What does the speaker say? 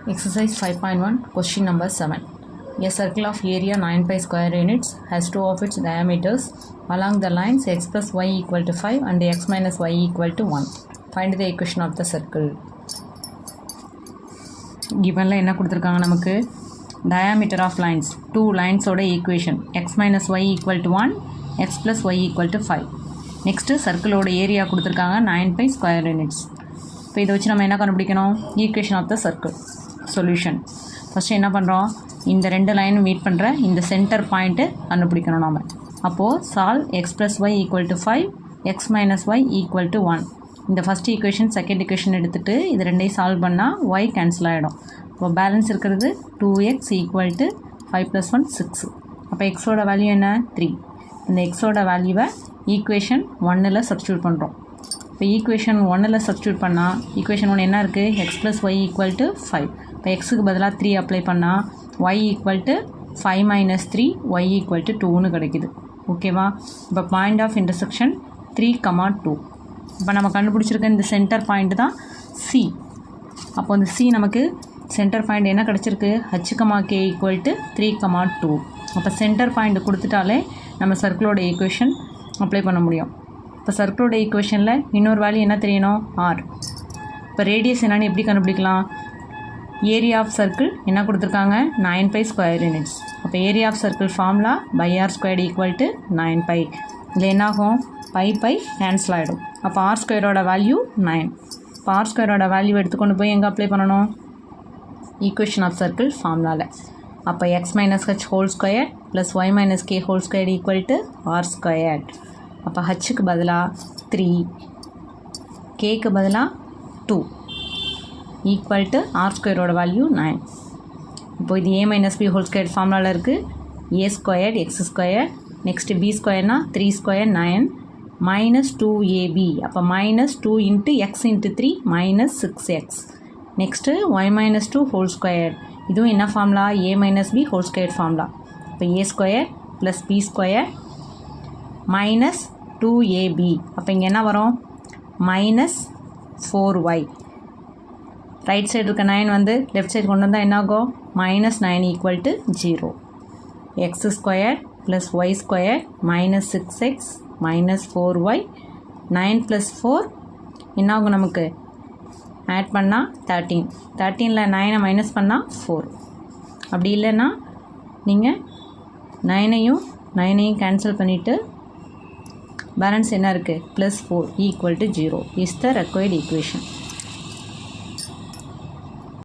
Exercise 5.1, question number 7. A circle of area 9 pi square units has two of its diameters along the lines x plus y equal to 5 and x minus y equal to 1. Find the equation of the circle. Given என்ன கொடுத்திருக்காங்க நமக்கு diameter of lines, two lines ஓட equation x minus y equal to 1, x plus y equal to 5. Next circle ஓட area கொடுத்திருக்காங்க 9 pi square units. இப்போ இதை வச்சு நம்ம என்ன கண்டுபிடிக்கணும்? Equation of the circle. Solution. First என்ன பண்ணுறோம், இந்த ரெண்டு லைனும் மீட் பண்ணுற இந்த சென்டர் பாயிண்ட்டு கண்டுபிடிக்கணும் நாம். அப்போது solve x plus y equal to 5, x minus y equal to 1. இந்த ஃபஸ்ட் ஈக்குவேஷன் செகண்ட் ஈக்குவேஷன் எடுத்துகிட்டு இது ரெண்டையும் சால்வ் பண்ணால் ஒய் கேன்சல் ஆகிடும். இப்போ பேலன்ஸ் இருக்கிறது 2x ஈக்குவல் டு 5 + 1 6. அப்போ எக்ஸோட வேல்யூ என்ன 3. இந்த எக்ஸோட வேல்யூவை ஈக்குவேஷன் 1ல் சப்ஸ்டியூட் பண்ணுறோம். இப்போ ஈக்குவேஷன் 1ல் சப்ஸ்டியூட் பண்ணால் ஈக்குவேஷன் 1 என்ன இருக்குது, x plus y equal to 5. இப்போ எக்ஸுக்கு பதிலாக 3 அப்ளை பண்ணால் y equal to 5 minus 3, y equal to 2ன்னு கிடைக்குது. ஓகேவா? இப்போ பாயிண்ட் ஆஃப் இன்டர்செக்ஷன் 3,2. இப்போ நம்ம கண்டுபிடிச்சிருக்க இந்த சென்டர் பாயிண்ட் தான் C. அப்போ இந்த C நமக்கு சென்டர் பாயிண்ட் என்ன கிடச்சிருக்கு, h,k ஈக்குவல் டு 3,2. அப்போ சென்டர் பாயிண்ட் கொடுத்துட்டாலே நம்ம சர்க்கிளோட ஈக்குவேஷன் அப்ளை பண்ண முடியும். இப்போ சர்க்கிளோட ஈக்குவேஷனில் இன்னொரு வேல்யூ என்ன தெரியணும், r. இப்போ ரேடியஸ் என்னன்னு எப்படி கண்டுபிடிக்கலாம், ஏரியா ஆஃப் சர்க்கிள் என்ன கொடுத்துருக்காங்க 9 pi ஸ்கொயர் யூனிட்ஸ். அப்போ area of circle formula pi r squared equal to 9 pi. இதில் என்னாகும், பை கேன்சல் ஆகிடும். அப்போ ஆர் ஸ்கொயரோட வேல்யூ 9. இப்போ ஆர் ஸ்கொயரோட வேல்யூ எடுத்துக்கொண்டு போய் எங்கே அப்ளை பண்ணணும், ஈக்குவேஷன் ஆஃப் சர்க்கிள் ஃபார்முலாவில். அப்போ x minus h whole square plus y minus k whole square equal to r square. அப்போ ஹச்சுக்கு பதிலாக 3, கேக்கு பதிலாக 2 ஈக்குவல் டு ஆர் ஸ்கொயரோட வேல்யூ 9. இப்போ இது a minus b whole square ஃபார்முலாவில் இருக்குது. A square x square, next b ஸ்கொயர்னா 3 ஸ்கொயர் 9 மைனஸ் 2ab. அப்போ minus 2 into x into 3 minus 6x. Next y minus 2 whole square, இதுவும் என்ன formula, a minus b whole square formula. இப்போ a square plus b square minus 2ab. அப்போ இங்கே என்ன வரும், minus 4y. Right side இருக்க 9 வந்து லெஃப்ட் சைடு கொண்டு வந்தால் என்னாகும், minus 9 equal to 0. X square plus y square minus 6x minus 4y. 9 + 4 என்னாகும் நமக்கு, ஆட் பண்ணால் 13. 13ல் 9 மைனஸ் பண்ணால் 4. அப்படி இல்லைன்னா நீங்கள் 9ஐயும் கேன்சல் பண்ணிவிட்டு பேலன்ஸ் என்ன இருக்குது, +4 equal to 0 is the required equation.